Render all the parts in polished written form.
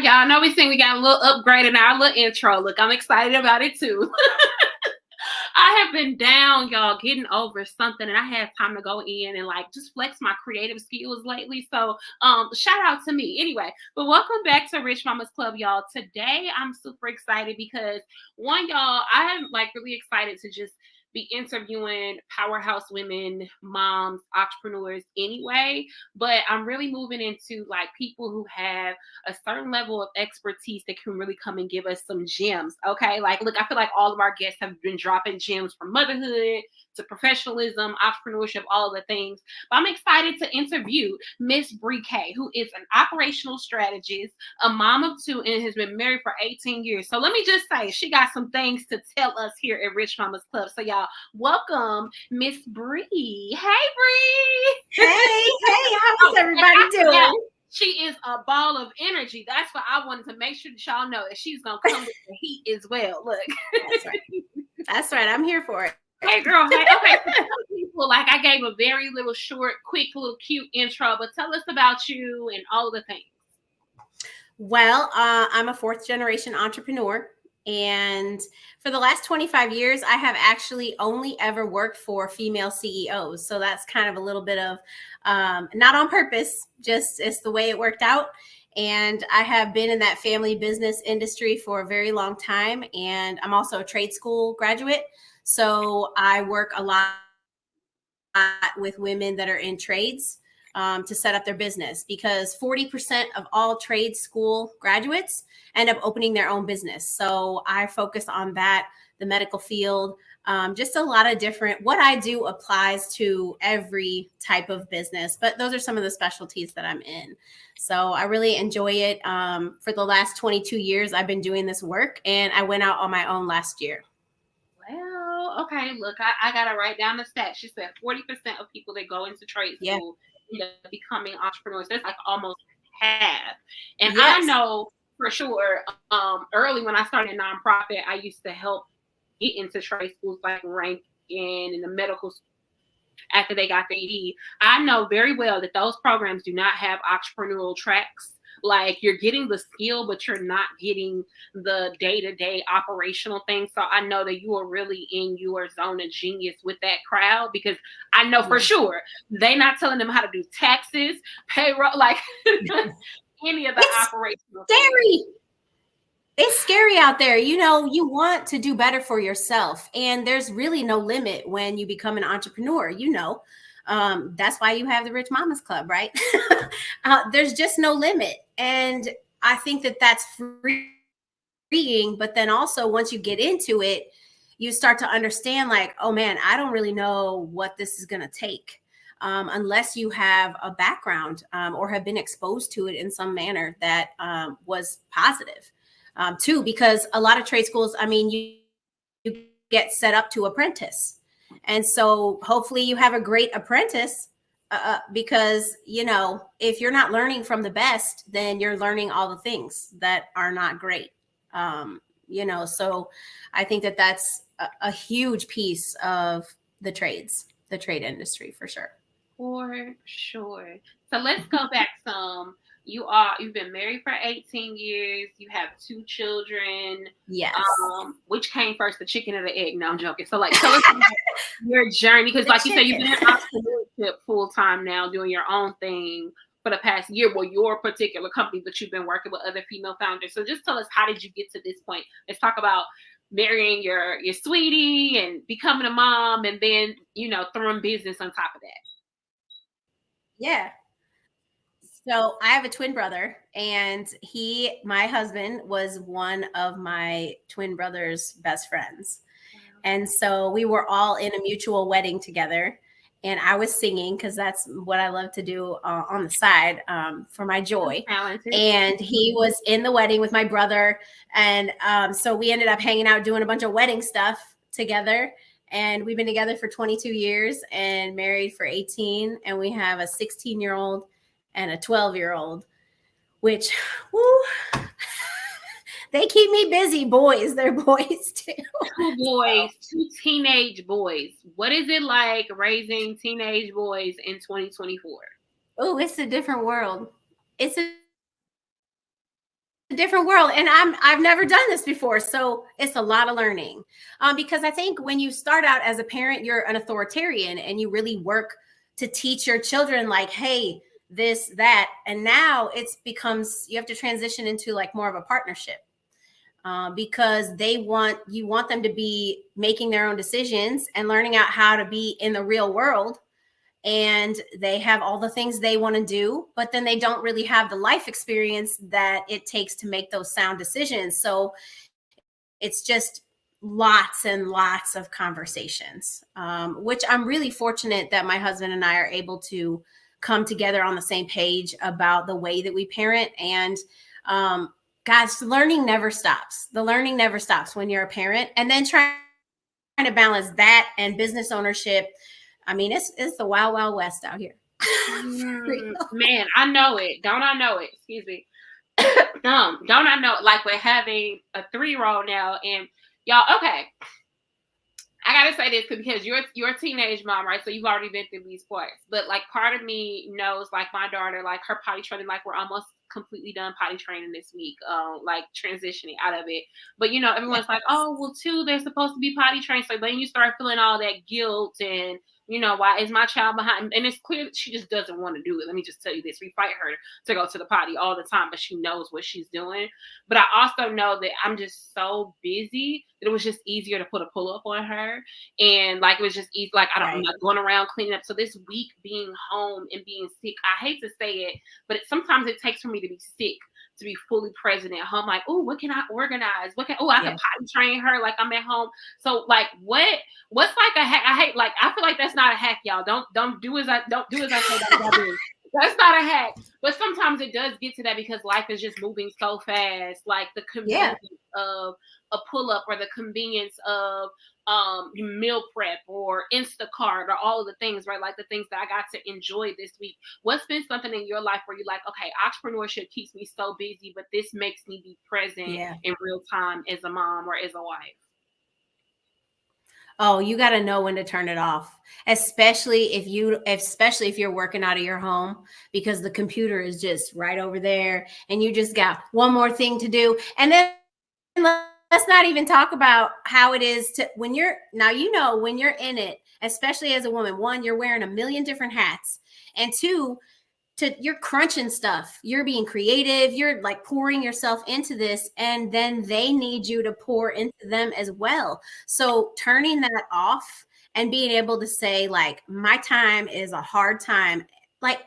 right, y'all. I know we got a little upgrade in our little intro. Look, I'm excited about it too. I have been down, y'all, getting over something, and I had time to go in and like just flex my creative skills lately. So, shout out to me anyway. But welcome back to Rich Mama's Club, y'all. Today, I'm super excited because one, y'all, I am like really excited to just be interviewing powerhouse women, moms, entrepreneurs anyway. But I'm really moving into like people who have a certain level of expertise that can really come and give us some gems. Okay. Like, look, I feel like all of our guests have been dropping gems from motherhood to professionalism, entrepreneurship, all of the things. But I'm excited to interview Miss Bre K, who is an operational strategist, a mom of two, and has been married for 18 years. So let me just say, she got some things to tell us here at Rich Mama's Club. So y'all, welcome Miss Bre. Hey, Bre. Hey, how's everybody doing? She is a ball of energy. That's why I wanted to make sure that y'all know that she's gonna come with the heat as well. Look, that's right. I'm here for it. Hey, girl. Hey, okay. So tell people, like, I gave a very little short, quick, little cute intro, but tell us about you and all the things. Well, I'm a fourth generation entrepreneur. And for the last 25 years, I have actually only ever worked for female CEOs. So that's kind of a little bit of not on purpose, just it's the way it worked out. And I have been in that family business industry for a very long time. And I'm also a trade school graduate. So I work a lot with women that are in trades to set up their business, because 40% of all trade school graduates end up opening their own business. So I focus on that, the medical field, just a lot of different, what I do applies to every type of business, but those are some of the specialties that I'm in. So I really enjoy it. For the last 22 years, I've been doing this work, and I went out on my own last year. Well, okay, look, I got to write down the stats. She said 40% of people that go into trade school end up becoming entrepreneurs. That's like almost half. And I know for sure, early when I started a nonprofit, I used to help get into trade schools like ranking in the medical school after they got the ED. I know very well that those programs do not have entrepreneurial tracks. Like, you're getting the skill, but you're not getting the day-to-day operational things. So I know that you are really in your zone of genius with that crowd, because I know for sure they're not telling them how to do taxes, payroll, like any of the operational things. It's scary out there. You know, you want to do better for yourself, and there's really no limit when you become an entrepreneur, you know. That's why you have the Rich Mamas Club, right? There's just no limit. And I think that that's freeing. But then also, once you get into it, you start to understand like, oh man, I don't really know what this is going to take unless you have a background or have been exposed to it in some manner that was positive too, because a lot of trade schools, I mean, you get set up to apprentice. And so hopefully you have a great apprentice because, you know, if you're not learning from the best, then you're learning all the things that are not great. You know, so I think that that's a huge piece of the trade industry for sure. For sure. So let's go back some. You've been married for 18 years. You have 2 children. Yes. Which came first, the chicken or the egg? No, I'm joking. So like, tell us about your journey, because like you said, you've been in entrepreneurship full time now, doing your own thing for the past year. Well, your particular company, but you've been working with other female founders. So just tell us, how did you get to this point? Let's talk about marrying your sweetie and becoming a mom, and then, you know, throwing business on top of that. Yeah. So I have a twin brother, and my husband was one of my twin brother's best friends. Wow. And so we were all in a mutual wedding together, and I was singing because that's what I love to do on the side for my joy. And he was in the wedding with my brother. And so we ended up hanging out, doing a bunch of wedding stuff together. And we've been together for 22 years and married for 18. And we have a 16-year-old and a 12-year-old, which, woo, they keep me busy. Boys, they're boys too. 2 boys, 2 teenage boys. What is it like raising teenage boys in 2024? Oh, it's a different world. It's a different world, and I've never done this before, so it's a lot of learning. Because I think when you start out as a parent, you're an authoritarian, and you really work to teach your children, like, hey, this, that, and now it's becomes you have to transition into like more of a partnership. Because you want them to be making their own decisions and learning out how to be in the real world, and they have all the things they want to do, but then they don't really have the life experience that it takes to make those sound decisions. So it's just lots and lots of conversations, which I'm really fortunate that my husband and I are able to come together on the same page about the way that we parent. And guys, learning never stops. The learning never stops when you're a parent, and then trying to balance that and business ownership. I mean, it's the wild, wild west out here. Man, I know it. Don't I know it? Excuse me. Don't I know it? Like, we're having a 3-year-old now, and y'all, okay. I gotta say this because you're a teenage mom, right? So you've already been through these parts. But like, part of me knows, like, my daughter, like, her potty training, like, we're almost completely done potty training this week, like, transitioning out of it. But everyone's like, oh, well, too, they're supposed to be potty trained. So then you start feeling all that guilt and why is my child behind? And it's clear that she just doesn't want to do it. Let me just tell you this. We fight her to go to the potty all the time, but she knows what she's doing. But I also know that I'm just so busy that it was just easier to put a pull-up on her. And like, it was just easy. Like, I'm not going around cleaning up. So this week being home and being sick, I hate to say it, but sometimes it takes for me to be sick to be fully present at home. Like, oh, what can I organize? I can potty train her like I'm at home. So like, what's like a hack? I feel like that's not a hack, y'all. Don't do as I say. That's not a hack. But sometimes it does get to that because life is just moving so fast. Like, the convenience of a pull-up, or the convenience of meal prep or Instacart, or all of the things, right? Like, the things that I got to enjoy this week. What's been something in your life where you're like, okay, entrepreneurship keeps me so busy, but this makes me be present in real time as a mom or as a wife? Oh, you got to know when to turn it off, especially if you're working out of your home, because the computer is just right over there and you just got one more thing to do. And then let's not even talk about how it is to when you're in it, especially as a woman. One, you're wearing a million different hats, and two, you're crunching stuff. You're being creative. You're like pouring yourself into this, and then they need you to pour into them as well. So turning that off and being able to say, like, my time is a hard time. Like,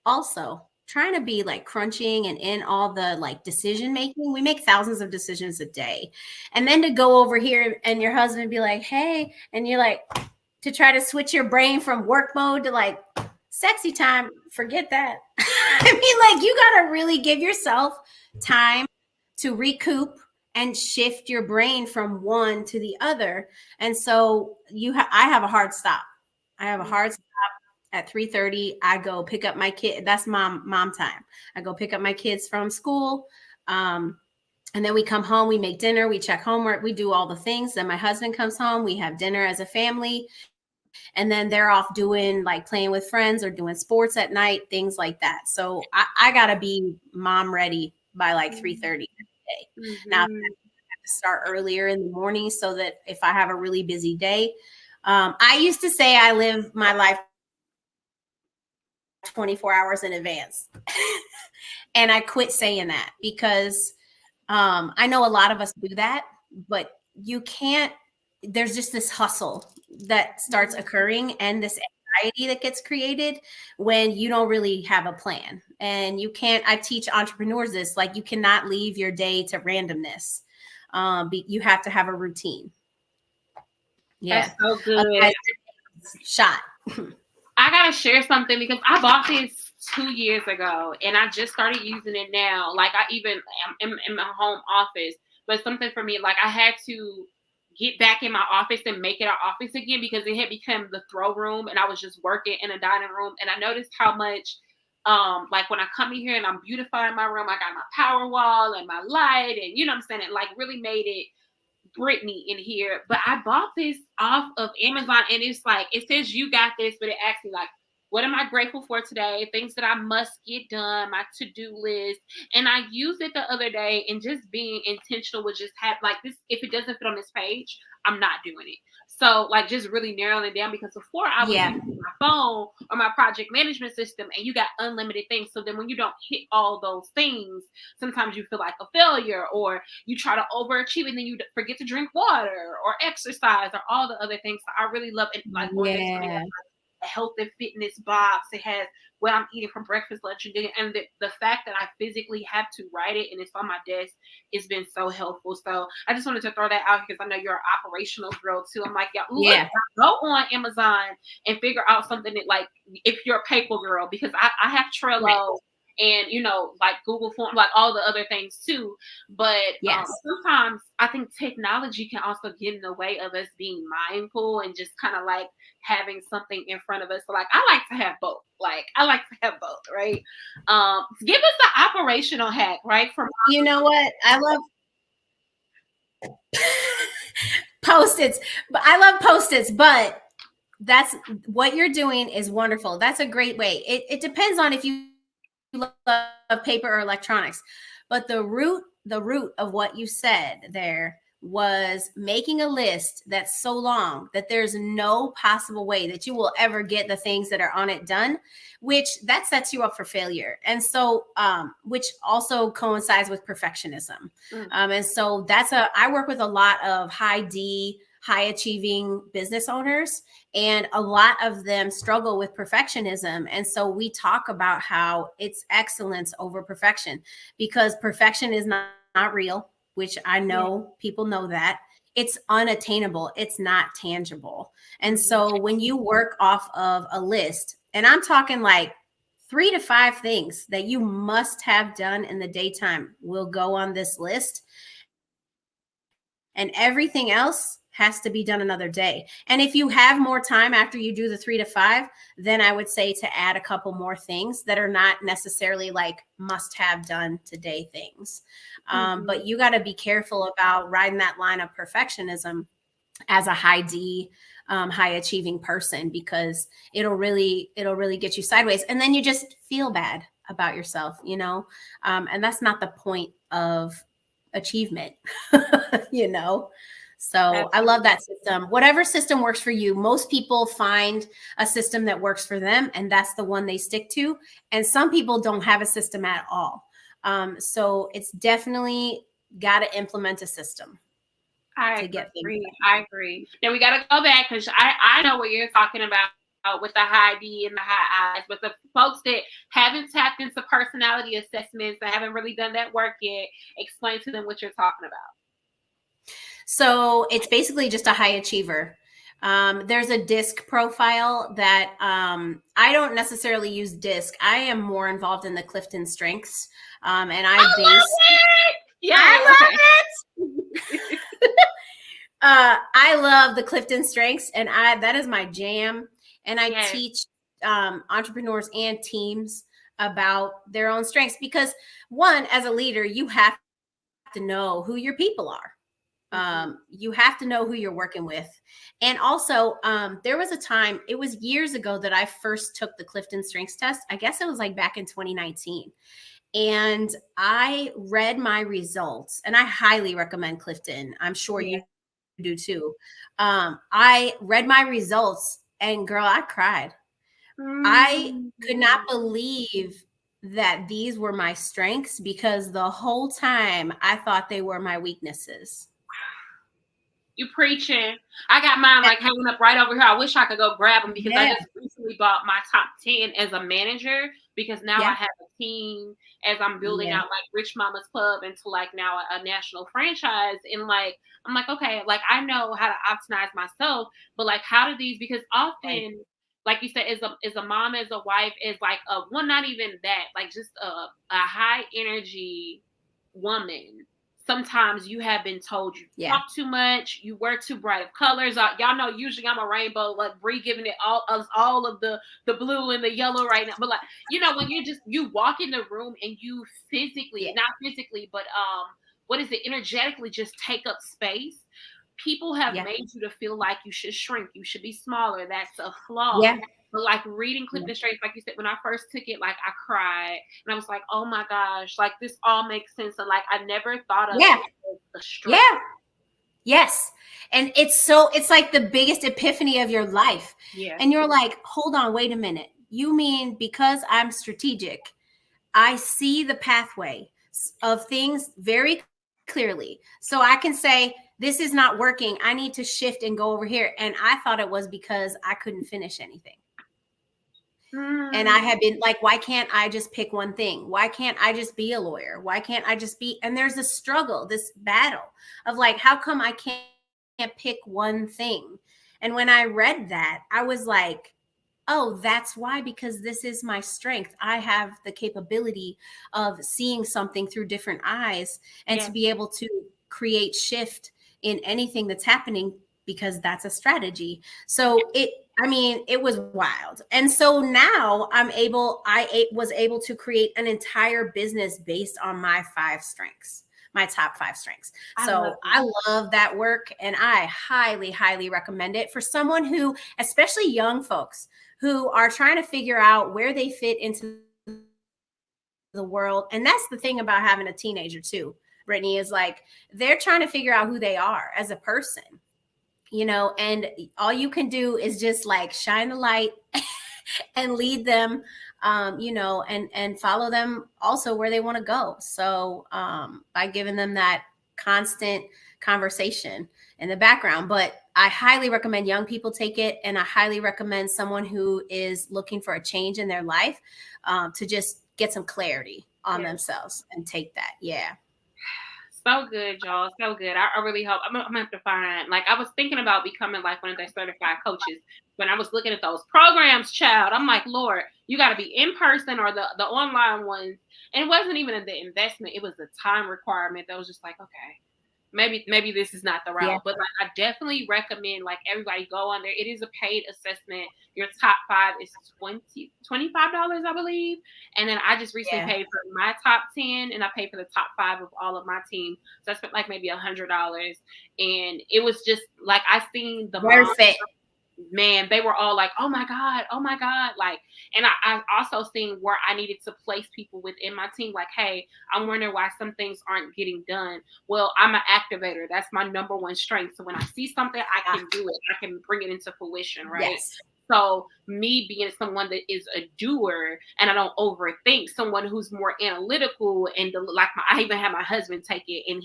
also trying to be like crunching and in all the like decision making. We make thousands of decisions a day. And then to go over here and your husband be like, hey, and you're like, to try to switch your brain from work mode to like sexy time, forget that. I mean, like, you got to really give yourself time to recoup and shift your brain from one to the other. And so I have a hard stop. I have a hard stop at 3:30. I go pick up my kid. That's mom time. I go pick up my kids from school. And then we come home, we make dinner, we check homework, we do all the things. Then my husband comes home, we have dinner as a family. And then they're off doing like playing with friends or doing sports at night, things like that. So I got to be mom ready by like 3:30 every day. Mm-hmm. Now, I have to start earlier in the morning so that if I have a really busy day, I used to say I live my life 24 hours in advance. And I quit saying that because I know a lot of us do that, but you can't. There's just this hustle that starts occurring and this anxiety that gets created when you don't really have a plan. And you can't, I teach entrepreneurs this, like, you cannot leave your day to randomness. You have to have a routine. Yeah. That's so good. Shot. I got to share something because I bought this 2 years ago and I just started using it now. Like, I even am in my home office, but something for me, like, I had to get back in my office and make it an office again because it had become the throw room and I was just working in a dining room. And I noticed how much, like, when I come in here and I'm beautifying my room, I got my power wall and my light and, you know what I'm saying? It like really made it Brittany in here. But I bought this off of Amazon and it's like, it says you got this, but it asks me like, what am I grateful for today? Things that I must get done, my to-do list. And I used it the other day, and just being intentional with just have like this. If it doesn't fit on this page, I'm not doing it. So like just really narrowing it down, because before I was Yeah. using my phone or my project management system, and you got unlimited things. So then when you don't hit all those things, sometimes you feel like a failure, or you try to overachieve and then you forget to drink water or exercise or all the other things. So I really love it. Like on this one, it has Yeah. a health and fitness box. It has what I'm eating for breakfast, lunch, and dinner. And the fact that I physically have to write it and it's on my desk, it's been so helpful. So I just wanted to throw that out because I know you're an operational girl too. I'm like, yeah, look, Yeah. go on Amazon and figure out something that, like, if you're a paper girl, because I have Right. Trello and, you know, like Google Form, like all the other things too. But Yes. sometimes I think technology can also get in the way of us being mindful and just kind of like having something in front of us. So like I like to have both. Like I like to have both, right? Give us the operational hack, right? From You know what? I love Post-its, but I love Post-its, but that's what you're doing is wonderful. That's a great way. It depends on if you love paper or electronics, but the root of what you said there was making a list that's so long that there's no possible way that you will ever get the things that are on it done, which that sets you up for failure. And so which also coincides with perfectionism. And so I work with a lot of high achieving business owners, and a lot of them struggle with perfectionism. And so we talk about how it's excellence over perfection, because perfection is not real, which I know people know that. It's unattainable. It's not tangible. And so when you work off of a list, and I'm talking like 3 to 5 things that you must have done in the daytime will go on this list, and everything else has to be done another day. And if you have more time after you do the 3 to 5, then I would say to add a couple more things that are not necessarily like must have done today things. But you got to be careful about riding that line of perfectionism as a high D, high achieving person, because it'll really get you sideways, and then you just feel bad about yourself, and that's not the point of achievement. So I love that system. Whatever system works for you. Most people find a system that works for them, and that's the one they stick to. And some people don't have a system at all. So it's definitely got to implement a system to get things done. I agree. Now we got to go back, because I know what you're talking about with the high D and the high I's, but the folks that haven't tapped into personality assessments, that haven't really done that work yet, explain to them what you're talking about. So it's basically just a high achiever. There's a DISC profile that I don't necessarily use DISC. I am more involved in the Clifton Strengths, and I love it. Yeah, I love it. I love the Clifton Strengths, and that is my jam. And I teach entrepreneurs and teams about their own strengths, because one, as a leader, you have to know who your people are. You have to know who you're working with. And also, there was a time, it was years ago, that I first took the Clifton Strengths test. I guess it was like back in 2019. And I read my results, and I highly recommend Clifton. I'm sure you do too. I read my results, and girl, I cried. I could not believe that these were my strengths, because the whole time I thought they were my weaknesses. You preaching. I got mine like hanging up right over here. I wish I could go grab them, because I just recently bought my top 10 as a manager, because now I have a team as I'm building out like Rich Mama's Club into like now a national franchise. And like, I'm like, okay, like I know how to optimize myself, but like how do these, because often, like you said, as a mom, as a wife, is like not even that, like just a high energy woman. Sometimes you have been told you talk too much, you wear too bright of colors. Y'all know usually I'm a rainbow, like Bre giving it all of the blue and the yellow right now. But like, when you walk in the room and you physically, not physically, but what is it, energetically just take up space. People have made you to feel like you should shrink, you should be smaller. That's a flaw. But like reading Clifton Straight, like you said, when I first took it, like I cried and I was like, oh my gosh, like this all makes sense. And like I never thought of it as a strength. Yeah. Yes. And it's like the biggest epiphany of your life. Yeah. And you're like, hold on, wait a minute. You mean because I'm strategic, I see the pathway of things very clearly. So I can say, this is not working. I need to shift and go over here. And I thought it was because I couldn't finish anything. And I had been like, why can't I just pick one thing? Why can't I just be a lawyer? Why can't I just be? And there's a struggle, this battle of like, how come I can't pick one thing? And when I read that, I was like, oh, that's why, because this is my strength. I have the capability of seeing something through different eyes and to be able to create shift in anything that's happening, because that's a strategy. So it was wild. And so now I was able to create an entire business based on my 5 strengths, my top 5 strengths. So I love that work, and I highly, highly recommend it for someone who, especially young folks who are trying to figure out where they fit into the world. And that's the thing about having a teenager too, Brittany, is like, they're trying to figure out who they are as a person. And all you can do is just like shine the light and lead them, and follow them also where they want to go. So by giving them that constant conversation in the background. But I highly recommend young people take it. And I highly recommend someone who is looking for a change in their life to just get some clarity on themselves and take that. Yeah. So good, y'all. So good. I really hope I'm gonna have to find, like, I was thinking about becoming like one of their certified coaches when I was looking at those programs, child. I'm like, Lord, you got to be in person or the online ones. And it wasn't even the investment, it was the time requirement that was just like, okay, maybe this is not the route. Yeah. But like, I definitely recommend like everybody go on there. It is a paid assessment. Your top 5 is $25, I believe. And then I just recently paid for my top 10, and I paid for the top 5 of all of my team. So I spent like maybe $100, and it was just like, I seen the worth it. Man, they were all like, oh my God. Like, and I also seen where I needed to place people within my team. Like, hey, I'm wondering why some things aren't getting done. Well, I'm an activator. That's my number one strength. So when I see something, I can do it. I can bring it into fruition, right? Yes. So me being someone that is a doer and I don't overthink, someone who's more analytical and I even had my husband take it, and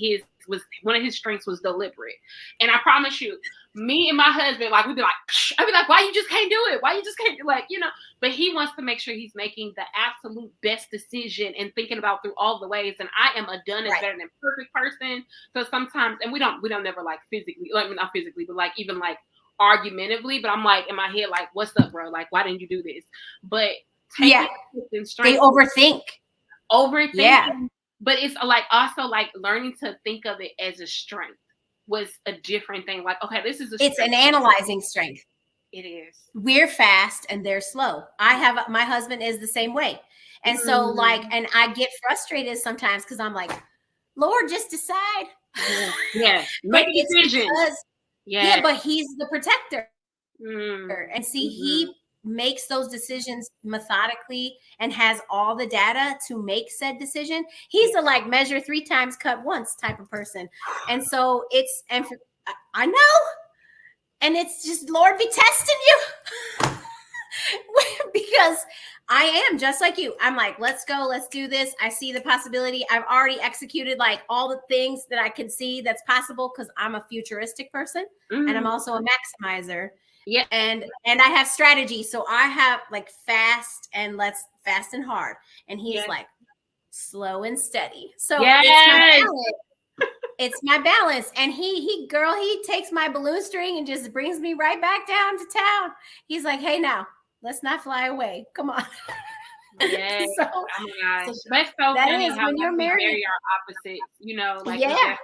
one of his strengths was deliberate. And I promise you, me and my husband, like, we'd be like, I'd be like, why you just can't do it? Why you just can't, like, but he wants to make sure he's making the absolute best decision and thinking about through all the ways. And I am a done is better than perfect person. So sometimes, and we don't never like physically, like not physically, but like even like argumentatively, but I'm like in my head, like, what's up, bro? Like, why didn't you do this? But they overthink. Yeah. But it's like also like learning to think of it as a strength was a different thing. Like, okay, this is it's an analyzing strength. It is. We're fast and they're slow. My husband is the same way. And so like, and I get frustrated sometimes because I'm like, Lord, just decide. Yeah. Make a decision. Yeah, but he's the protector. And see, he makes those decisions methodically and has all the data to make said decision. He's a like measure 3 times, cut once type of person. And so I know. And it's just, Lord be testing you. Because I am just like you. I'm like, let's go, let's do this. I see the possibility. I've already executed like all the things that I can see that's possible because I'm a futuristic person and I'm also a maximizer. Yeah. And I have strategy. So I have like fast and hard. And he's like slow and steady. So it's my balance. And he takes my balloon string and just brings me right back down to town. He's like, hey, now let's not fly away. Come on. Yeah. So, oh my gosh. That's so funny how when you're married, we are opposites, like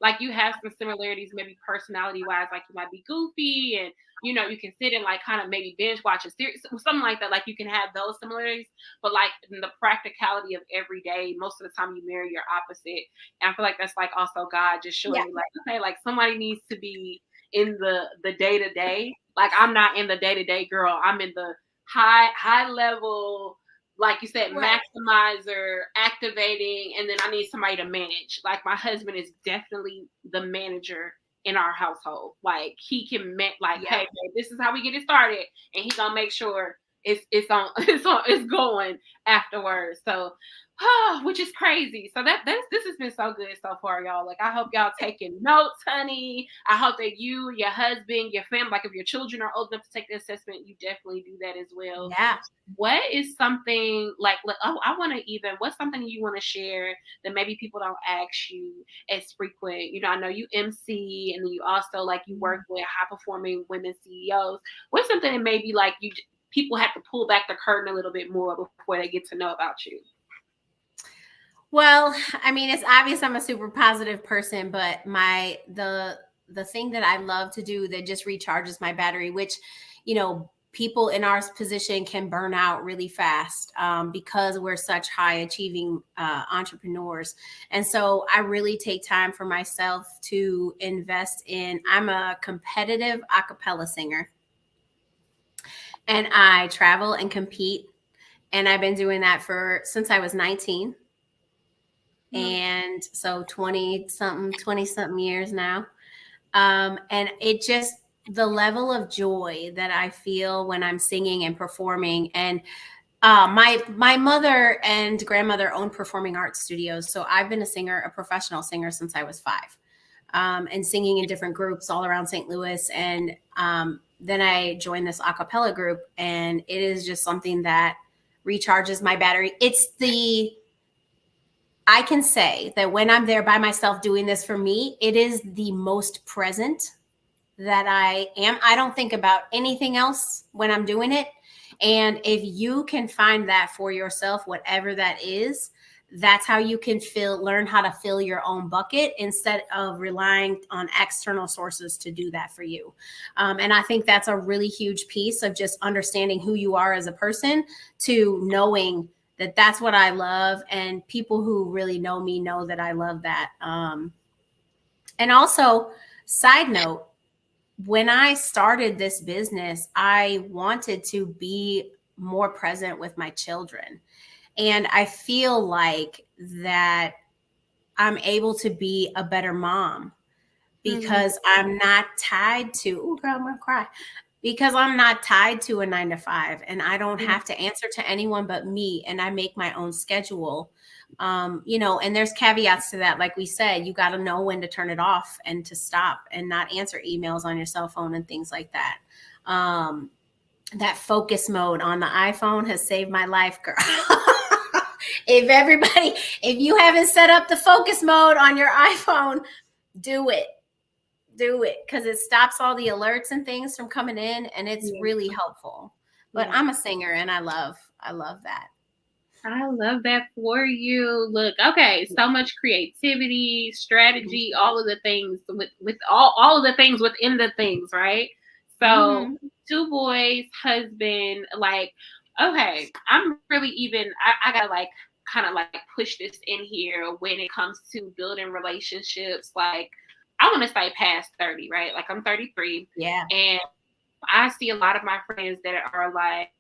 like you have some similarities, maybe personality wise, like you might be goofy and you can sit and like kind of maybe binge watch a series, something like that. Like you can have those similarities, but like in the practicality of every day, most of the time you marry your opposite. And I feel like that's like also God just showing you like, okay, like somebody needs to be in the day to day. Like I'm not in the day to day, girl. I'm in the high level, like you said, Right. maximizer, activating, and then I need somebody to manage. Like my husband is definitely the manager in our household. Like he can like, Yep. hey, babe, this is how we get it started, and he's gonna make sure it's on it's going afterwards. So which is crazy. So this has been so good so far, y'all. Like I hope y'all taking notes, honey. I hope that you, your husband, your family, like if your children are old enough to take the assessment, you definitely do that as well. Yeah. What is something like I want to even, what's something you want to share that maybe people don't ask you as frequent? You know, I know you MC and then you also like you work with high performing women CEOs. What's something that maybe like people have to pull back the curtain a little bit more before they get to know about you? Well, I mean, it's obvious I'm a super positive person, but the thing that I love to do that just recharges my battery, which, you know, people in our position can burn out really fast because we're such high achieving entrepreneurs. And so I really take time for myself to invest in. I'm a competitive a cappella singer, and I travel and compete. And I've been doing that since I was 19. And so 20 something years now. And it just, the level of joy that I feel when I'm singing and performing. And my mother and grandmother owned performing arts studios. So I've been a professional singer since I was 5, and singing in different groups all around St. Louis. And then I joined this a cappella group, and it is just something that recharges my battery. I can say that when I'm there by myself doing this for me, it is the most present that I am. I don't think about anything else when I'm doing it. And if you can find that for yourself, whatever that is, that's how you can learn how to fill your own bucket instead of relying on external sources to do that for you. And I think that's a really huge piece of just understanding who you are as a person, to knowing that that's what I love. And people who really know me know that I love that. And also, side note, when I started this business, I wanted to be more present with my children. And I feel like that I'm able to be a better mom because I'm not tied to, oh girl, I'm gonna cry. Because I'm not tied to a 9 to 5, and I don't have to answer to anyone but me, and I make my own schedule. You know, and there's caveats to that. Like we said, you got to know when to turn it off and to stop and not answer emails on your cell phone and things like that. That focus mode on the iPhone has saved my life, girl. If you haven't set up the focus mode on your iPhone, do it. Because it stops all the alerts and things from coming in, and it's really helpful. But I'm a singer, and I love that. I love that for you. Look, okay, so much creativity, strategy, all of the things with all of the things within the things, right? So 2 boys, husband, like, okay, I'm really even, I gotta like kind of like push this in here when it comes to building relationships. Like, I want to say past 30, right? Like I'm 33. Yeah. And I see a lot of my friends that are like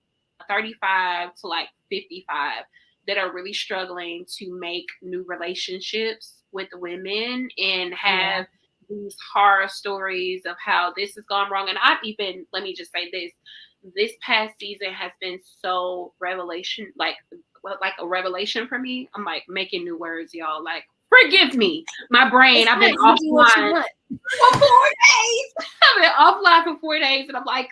35 to like 55 that are really struggling to make new relationships with women and have these horror stories of how this has gone wrong. And I've even, let me just say this past season has been so revelation, like a revelation for me. I'm like making new words, y'all. Like, forgive me, my brain. I've been offline for 4 days. I've been offline for 4 days, and I'm like,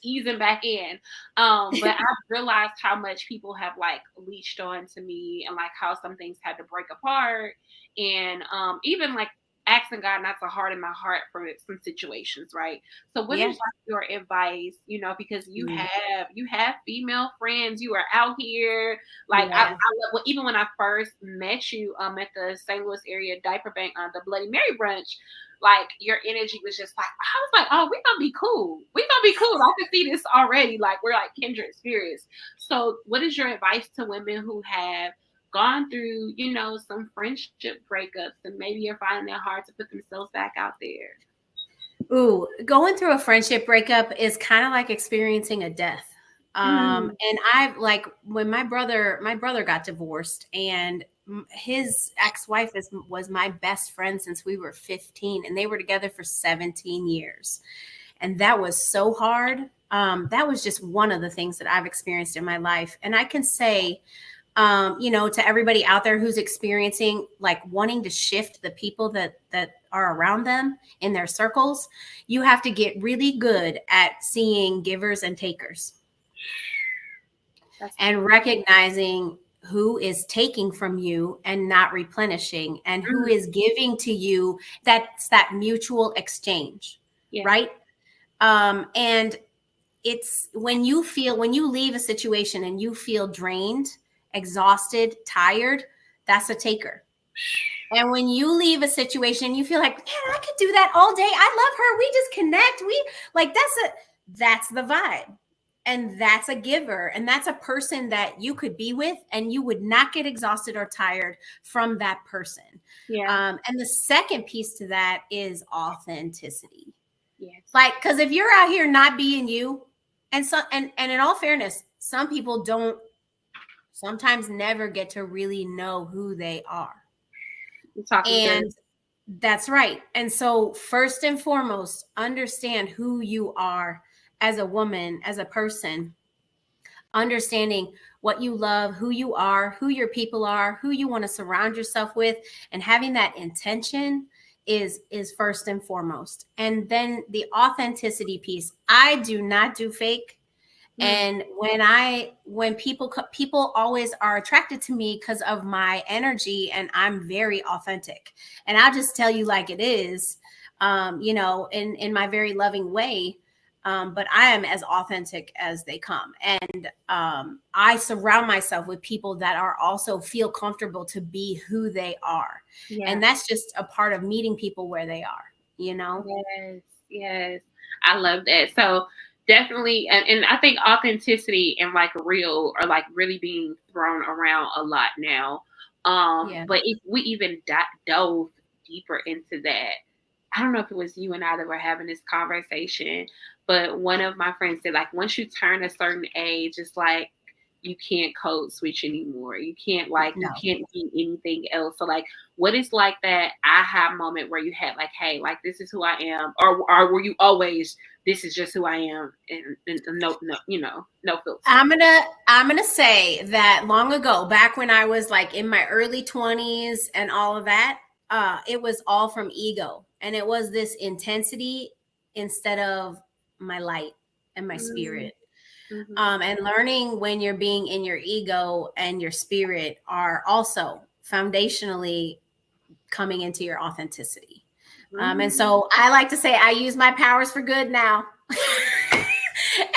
easing back in. But I've realized how much people have like leached on to me, and like how some things had to break apart, and even like asking God not to harden my heart for some situations, right? So what is like your advice, you know, because you have female friends, you are out here, like I love, even when I first met you at the St. Louis area diaper bank on the Bloody Mary brunch, like your energy was just like, I was like, oh, we're gonna be cool. I can see this already. Like we're like kindred spirits. So what is your advice to women who have gone through, you know, some friendship breakups and maybe are finding it hard to put themselves back out there? Ooh, going through a friendship breakup is kind of like experiencing a death. And I've like when my brother got divorced, and his ex-wife was my best friend since we were 15, and they were together for 17 years. And that was so hard. That was just one of the things that I've experienced in my life. And I can say, to everybody out there who's experiencing like wanting to shift the people that are around them in their circles, you have to get really good at seeing givers and takers. And recognizing who is taking from you and not replenishing, and who is giving to you. That's that mutual exchange, right? And it's when you leave a situation and you feel drained, exhausted, tired, that's a taker. And when you leave a situation, you feel like, man, I could do that all day. I love her. We just connect. We like, that's the vibe. And that's a giver. And that's a person that you could be with and you would not get exhausted or tired from that person. And the second piece to that is authenticity. Like, because if you're out here not being you, and in all fairness, some people don't sometimes never get to really know who they are. And that's right. And so first and foremost, understand who you are as a woman, as a person, understanding what you love, who you are, who your people are, who you want to surround yourself with, and having that intention is first and foremost. And then the authenticity piece. I do not do fake. And when people always are attracted to me because of my energy, and I'm very authentic, and I'll just tell you like it is, in my very loving way. But I am as authentic as they come. And I surround myself with people that are also feel comfortable to be who they are. And that's just a part of meeting people where they are, Yes. I love that. So definitely, and I think authenticity and like real are like really being thrown around a lot now. But if we even dove deeper into that, I don't know if it was you and I that were having this conversation, but one of my friends said, like, once you turn a certain age, it's like you can't code switch anymore. You can't you can't be anything else. So like, what is like that aha moment where you had like, hey, like this is who I am, or were you always this is just who I am, and no filter? I'm gonna say that long ago, back when I was like in my early 20s and all of that, it was all from ego, and it was this intensity instead of my light and my spirit. And learning when you're being in your ego and your spirit are also foundationally coming into your authenticity. And so I like to say I use my powers for good now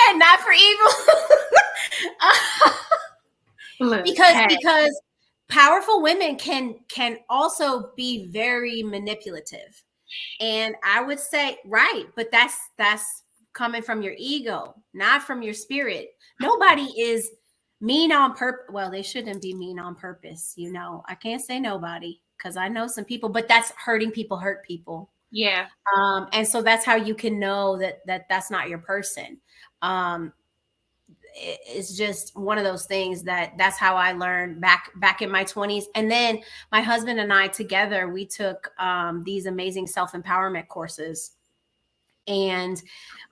and not for evil. Because powerful women can also be very manipulative. And I would say, right, but that's coming from your ego, not from your spirit. Nobody is mean on purpose. Well, they shouldn't be mean on purpose. I can't say nobody, because I know some people, but that's hurting people hurt people. And so that's how you can know that's not your person. It's just one of those things that's how I learned back in my 20s. And then my husband and I together, we took these amazing self-empowerment courses. And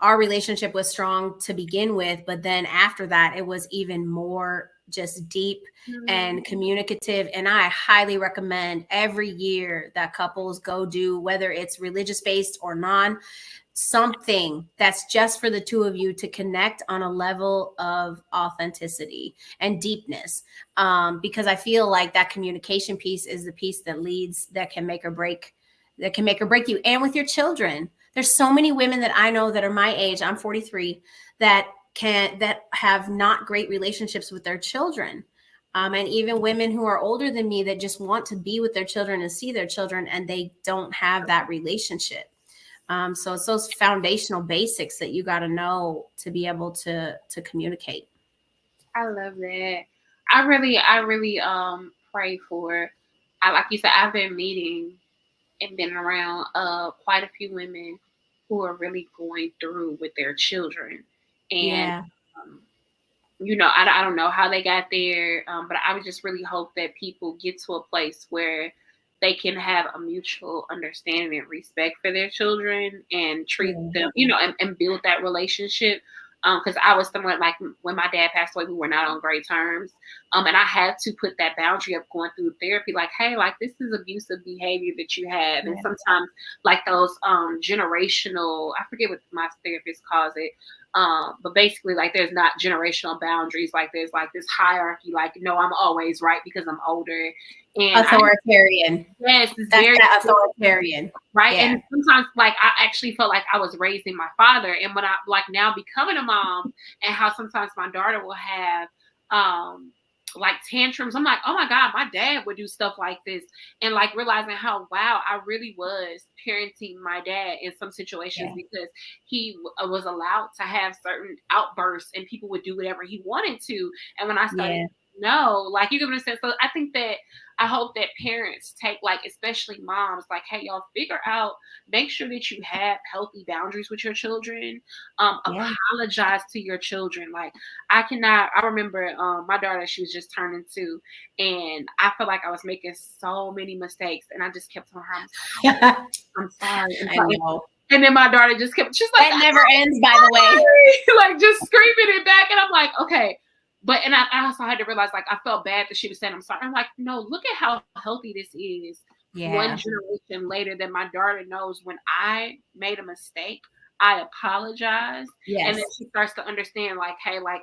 our relationship was strong to begin with, but then after that, it was even more just deep and communicative. And I highly recommend every year that couples go do, whether it's religious based or non, something that's just for the two of you to connect on a level of authenticity and deepness. Because I feel like that communication piece is the piece that leads, that can make or break you. And with your children, there's so many women that I know that are my age, I'm 43, that have not great relationships with their children. And even women who are older than me that just want to be with their children and see their children, and they don't have that relationship. So it's those foundational basics that you got to know to be able to communicate. I love that. I really pray for, like you said, I've been meeting and been around quite a few women who are really going through with their children. And you know, I don't know how they got there, but I would just really hope that people get to a place where they can have a mutual understanding and respect for their children and treat them, you know, and build that relationship. Because I was someone like when my dad passed away, we were not on great terms. And I had to put that boundary up going through therapy, like, hey, like this is abusive behavior that you have. And sometimes like those generational, I forget what my therapist calls it. But basically like there's not generational boundaries, like there's like this hierarchy, like, no, I'm always right because I'm older. And authoritarian. Yes, it's that's very that authoritarian. Right. Yeah. And sometimes like I actually felt like I was raising my father. And when I like now becoming a mom and how sometimes my daughter will have like tantrums, I'm like, oh my God, my dad would do stuff like this. And like realizing how, wow, I really was parenting my dad in some situations because he was allowed to have certain outbursts and people would do whatever he wanted to. And when I started no, like you get what I'm saying. So I think that I hope that parents take, like, especially moms, like, hey, y'all figure out, make sure that you have healthy boundaries with your children. Apologize to your children. Like, I remember my daughter, she was just turning 2, and I felt like I was making so many mistakes, and I just kept telling her, I'm sorry. I know. And then my daughter just kept, she's like, that never ends, by the way. Like, just screaming it back, and I'm like, okay. But, and I also had to realize, like, I felt bad that she was saying, I'm sorry. I'm like, no, look at how healthy this is. One generation later that my daughter knows when I made a mistake, I apologize. And then she starts to understand, like, hey, like,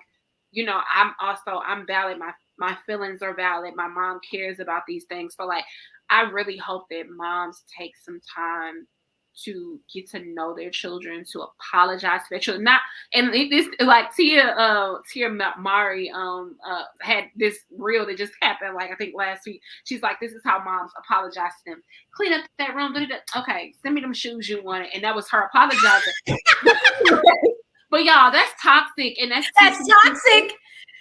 you know, I'm valid. My feelings are valid. My mom cares about these things. So, like, I really hope that moms take some time to get to know their children, to apologize to their children. Not, and this, like Tia Mari had this reel that just happened, like I think last week. She's like, this is how moms apologize to them. Clean up that room. Okay, send me them shoes you wanted. And that was her apologizing. But y'all, that's toxic. And that's toxic.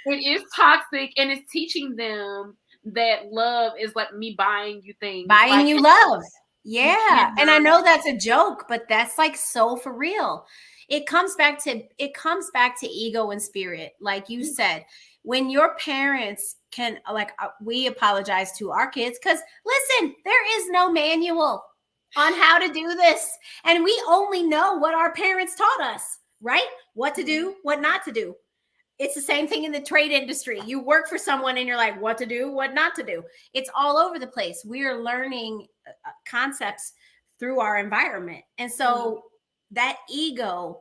It is toxic. And it's teaching them that love is like me buying you things. Buying like, you love. Yeah. And I know that's a joke, but that's like so for real. It comes back to ego and spirit. Like you said, when your parents can, like, we apologize to our kids because listen, there is no manual on how to do this. And we only know what our parents taught us, right? What to do, what not to do. It's the same thing in the trade industry. You work for someone and you're like, what to do, what not to do. It's all over the place. We are learning concepts through our environment. And so that ego,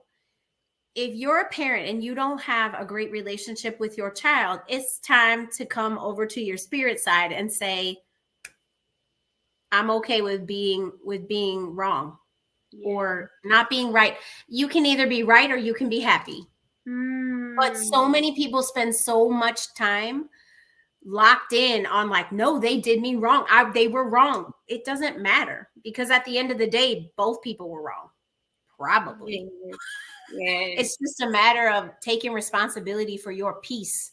if you're a parent and you don't have a great relationship with your child, it's time to come over to your spirit side and say, I'm okay with being wrong or not being right. You can either be right or you can be happy. But so many people spend so much time locked in on like, no, they did me wrong. They were wrong. It doesn't matter because at the end of the day, both people were wrong. Probably. It's just a matter of taking responsibility for your piece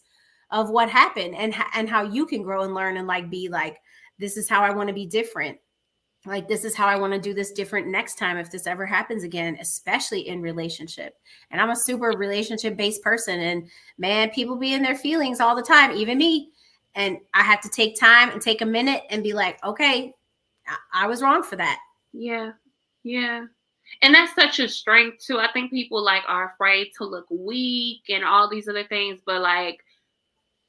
of what happened and how you can grow and learn and like be like, this is how I want to be different. Like, this is how I want to do this different next time if this ever happens again, especially in relationship. And I'm a super relationship-based person. And man, people be in their feelings all the time, even me. And I have to take time and take a minute and be like, okay, I was wrong for that. Yeah. Yeah. And that's such a strength too. I think people like are afraid to look weak and all these other things, but like,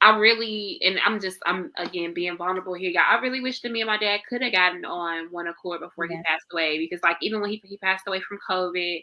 I really, and I'm again being vulnerable here, y'all. I really wish that me and my dad could have gotten on one accord before he passed away, because like even when he passed away from COVID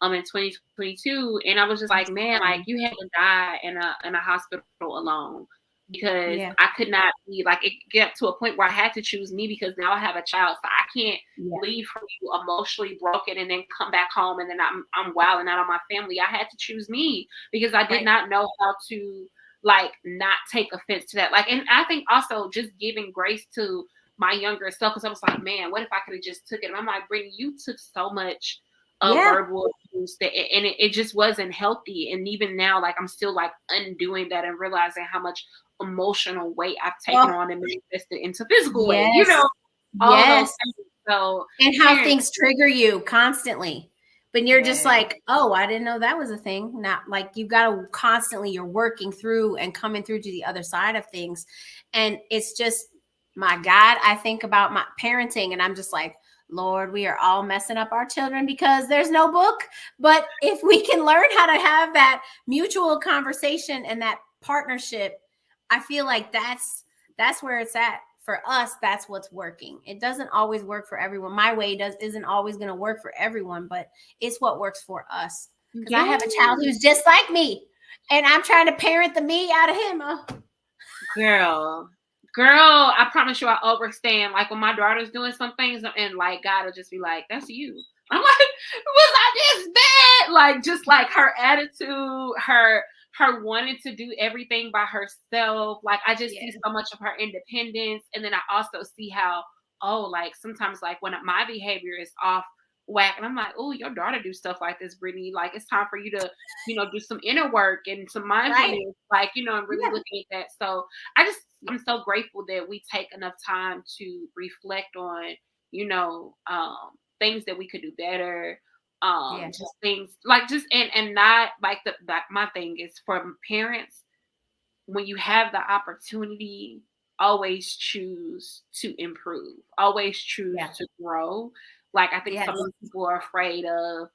in 2022, and I was just like, man, like you had to die in a hospital alone, because I could not be like, it got to a point where I had to choose me because now I have a child, so I can't leave from you emotionally broken and then come back home and then I'm wilding out on my family. I had to choose me because I did not know how to like not take offense to that. Like, and I think also just giving grace to my younger self, because I was like, man, what if I could have just took it? And I'm like, Brittany, you took so much verbal abuse and it just wasn't healthy. And even now, like I'm still like undoing that and realizing how much emotional weight I've taken on and manifested into physical weight, you know, all those things. So, and how things trigger you constantly. But you're just like, oh, I didn't know that was a thing. Not like you got to constantly, you're working through and coming through to the other side of things. And it's just, my God, I think about my parenting and I'm just like, Lord, we are all messing up our children because there's no book. But if we can learn how to have that mutual conversation and that partnership, I feel like that's where it's at. For us, that's what's working. It doesn't always work for everyone. My way isn't always going to work for everyone, but it's what works for us. Because I have a child who's just like me, and I'm trying to parent the me out of him. Oh. Girl, I promise you, I overstand. Like when my daughter's doing some things, and like God will just be like, "That's you." I'm like, "Was I this bad?" Like just like her attitude, her wanting to do everything by herself. Like I just see so much of her independence, and then I also see how like sometimes like when my behavior is off whack, and I'm like, "Oh, your daughter do stuff like this, Brittany. Like it's time for you to, do some inner work and some mindfulness, like and really looking at that." So I'm so grateful that we take enough time to reflect on, things that we could do better. Just things like and not like my thing is for parents, when you have the opportunity, always choose to improve, always choose to grow. Like I think some people are afraid of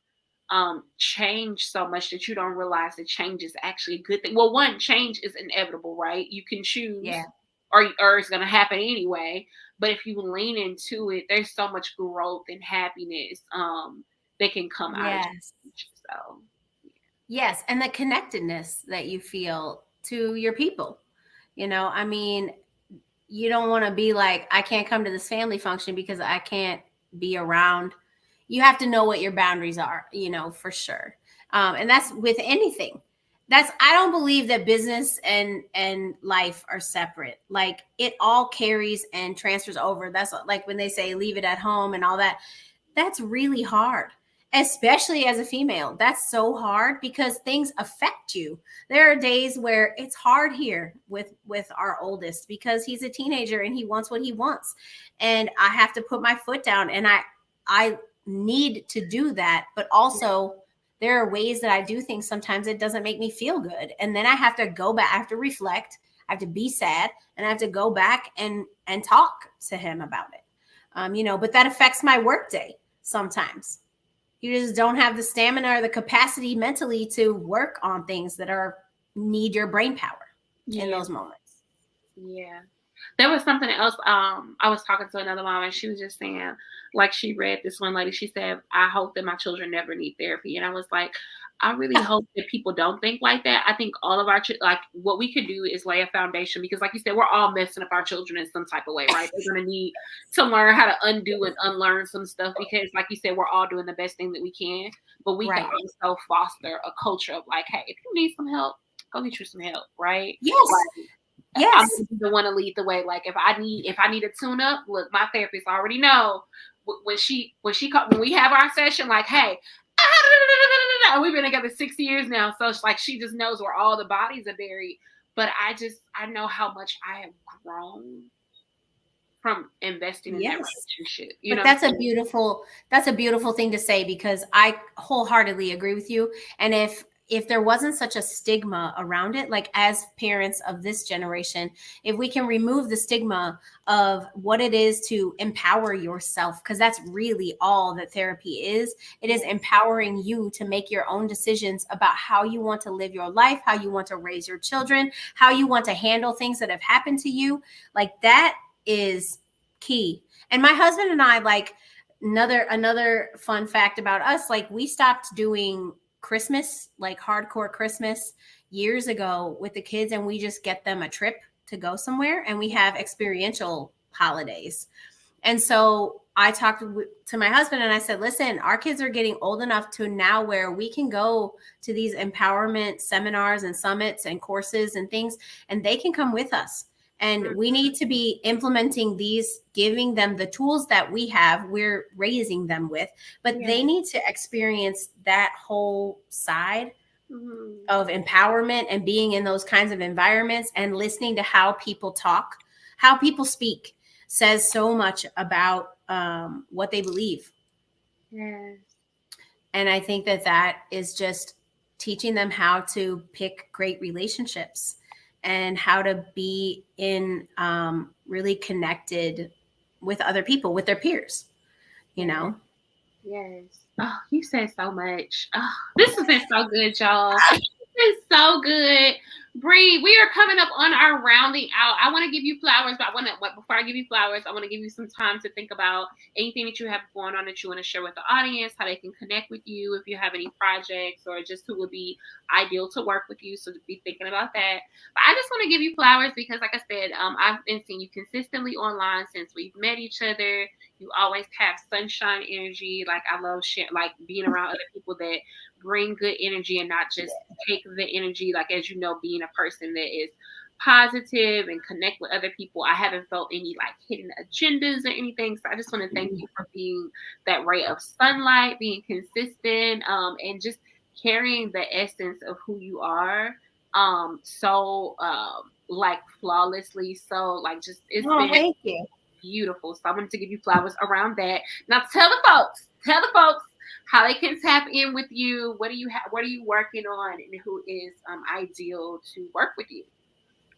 change so much that you don't realize that change is actually a good thing. Well, one, change is inevitable, right? You can choose or it's going to happen anyway. But if you lean into it, there's so much growth and happiness that can come out of change. So yes, and the connectedness that you feel to your people. I mean, you don't want to be like, I can't come to this family function because I can't be around. You have to know what your boundaries are, for sure. And that's with anything. I don't believe that business and life are separate. Like it all carries and transfers over. That's like when they say leave it at home and all that. That's really hard, especially as a female. That's so hard because things affect you. There are days where it's hard here with our oldest because he's a teenager and he wants what he wants, and I have to put my foot down, and I need to do that. But also there are ways that I do things sometimes it doesn't make me feel good, and then I have to go back, I have to reflect, I have to be sad, and I have to go back and talk to him about it. But that affects my workday sometimes. You just don't have the stamina or the capacity mentally to work on things that need your brain power in those moments. Yeah. There was something else. I was talking to another mom and she was just saying, like, she read this one lady, she said, "I hope that my children never need therapy." And I was like, I really hope that people don't think like that. I think all of our, like, what we could do is lay a foundation because, like you said, we're all messing up our children in some type of way, right? They're going to need to learn how to undo and unlearn some stuff because, like you said, we're all doing the best thing that we can. But we can also foster a culture of like, hey, if you need some help, go get you some help, right? Yes. Like, I'm the one to lead the way. Like if I need a tune up, look, my therapist already know when we have our session, like, hey, we've been together 6 years now, so it's like she just knows where all the bodies are buried. But I know how much I have grown from investing in that relationship. But that's a beautiful thing to say because I wholeheartedly agree with you. And if there wasn't such a stigma around it, like as parents of this generation, if we can remove the stigma of what it is to empower yourself, because that's really all that therapy is. It is empowering you to make your own decisions about how you want to live your life, how you want to raise your children, how you want to handle things that have happened to you. Like that is key. And my husband and I, like another fun fact about us, like we stopped doing Christmas, like hardcore Christmas years ago with the kids, and we just get them a trip to go somewhere and we have experiential holidays. And so I talked to my husband and I said, listen, our kids are getting old enough to now where we can go to these empowerment seminars and summits and courses and things, and they can come with us. And we need to be implementing these, giving them the tools that we're raising them with, but they need to experience that whole side of empowerment and being in those kinds of environments and listening to how people talk, how people speak says so much about what they believe. Yes. And I think that is just teaching them how to pick great relationships and how to be in really connected with other people, with their peers, you know? Yes. Oh, you said so much. Oh, this has been so good, y'all. This is so good. Bree, we are coming up on our rounding out. I want to give you flowers, but before I give you flowers, I want to give you some time to think about anything that you have going on that you want to share with the audience, how they can connect with you, if you have any projects, or just who would be ideal to work with you. So be thinking about that. But I just want to give you flowers because, like I said, I've been seeing you consistently online since we've met each other. You always have sunshine energy. Like I love like being around other people that bring good energy and not just take the energy. Like, as you know, being a person that is positive and connect with other people. I haven't felt any like hidden agendas or anything. So I just want to thank you for being that ray of sunlight, being consistent, and just carrying the essence of who you are. Like flawlessly. So like just been thank you. Beautiful. So I wanted to give you flowers around that. Now tell the folks how they can tap in with you. What are you working on, and who is ideal to work with you?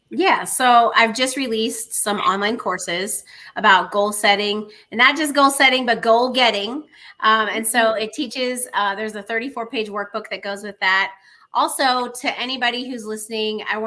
Yeah, so I've just released some online courses about goal setting, and not just goal setting, but goal getting. And so it teaches, there's a 34-page workbook that goes with that. Also, to anybody who's listening, I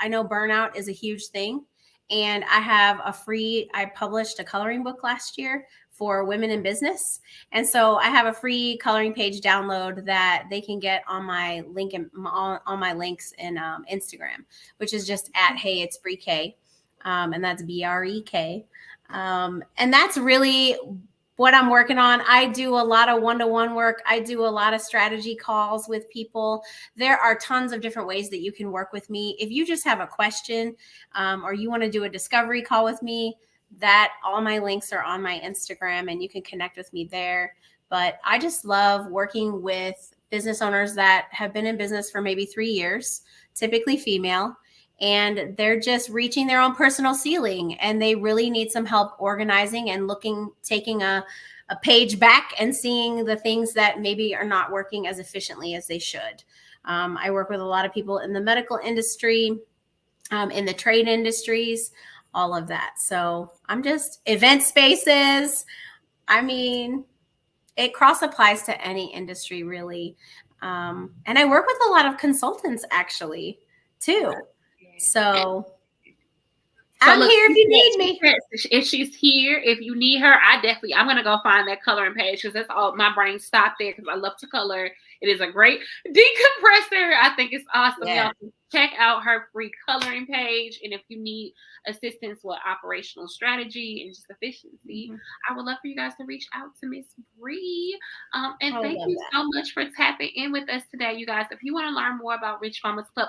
know burnout is a huge thing. And I published a coloring book last year for women in business. And so I have a free coloring page download that they can get on my link on my links in Instagram, which is just at Hey It's Bre K, and that's BREK. And that's really what I'm working on. I do a lot of one-to-one work. I do a lot of strategy calls with people. There are tons of different ways that you can work with me. If you just have a question, or you want to do a discovery call with me, all my links are on my Instagram and you can connect with me there. But I just love working with business owners that have been in business for maybe 3 years, typically female, and they're just reaching their own personal ceiling and they really need some help organizing and taking a page back and seeing the things that maybe are not working as efficiently as they should. I work with a lot of people in the medical industry, in the trade industries, all of that. So I'm just event spaces. I mean, it cross applies to any industry really. And I work with a lot of consultants actually too. So I'm here if you need me. If she's here, if you need her, I'm going to go find that coloring page because that's all my brain stopped there because I love to color. It is a great decompressor. I think it's awesome. Yeah. Y'all can check out her free coloring page. And if you need assistance with operational strategy and just efficiency, I would love for you guys to reach out to Miss Bree. And thank you so much for tapping in with us today, you guys. If you want to learn more about Rich Mama's Club,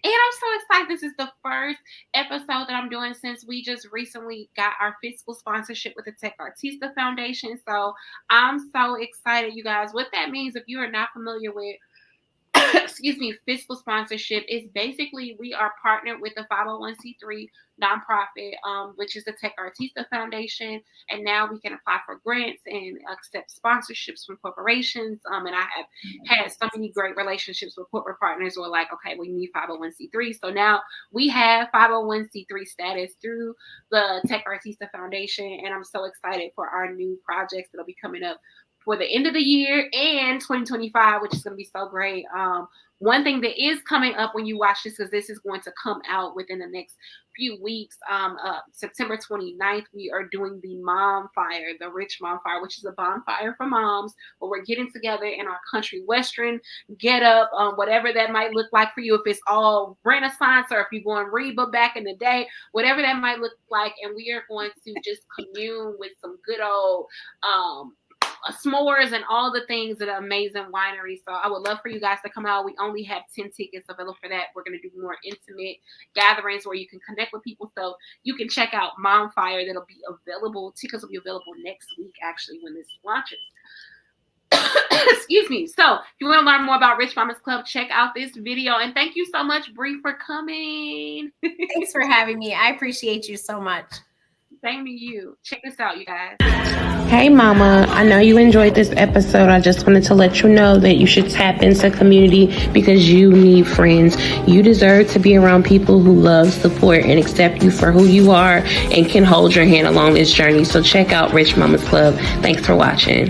and I'm so excited. This is the first episode that I'm doing since we just recently got our fiscal sponsorship with the Tech Artista Foundation. So I'm so excited, you guys. What that means, if you are not familiar with fiscal sponsorship, is basically we are partnered with the 501c3 nonprofit, which is the Tech Artista Foundation, and now we can apply for grants and accept sponsorships from corporations. And I have had so many great relationships with corporate partners who are like, okay, we need 501c3. So now we have 501c3 status through the Tech Artista Foundation, and I'm so excited for our new projects that'll be coming up for the end of the year and 2025, which is going to be so great. One thing that is coming up when you watch this, because this is going to come out within the next few weeks, September 29th, we are doing the Mom Fire, the Rich Mom Fire, which is a bonfire for moms, where we're getting together in our country western get up, whatever that might look like for you, if it's all Renaissance or if you're going Reba back in the day, whatever that might look like. And we are going to just commune with some good old s'mores and all the things at an amazing winery. So I would love for you guys to come out. We only have 10 tickets available for that. We're going to do more intimate gatherings where you can connect with people. So you can check out Mom Fire. That'll be available. Tickets will be available next week, actually, when this launches. Excuse me. So if you want to learn more about Rich Mama's Club, check out this video. And thank you so much, Bree, for coming. Thanks for having me. I appreciate you so much. Same to you. Check this out, you guys. Hey mama, I know you enjoyed this episode. I just wanted to let you know that you should tap into community because you need friends. You deserve to be around people who love, support, and accept you for who you are and can hold your hand along this journey. So check out Rich Mamas Club. Thanks for watching.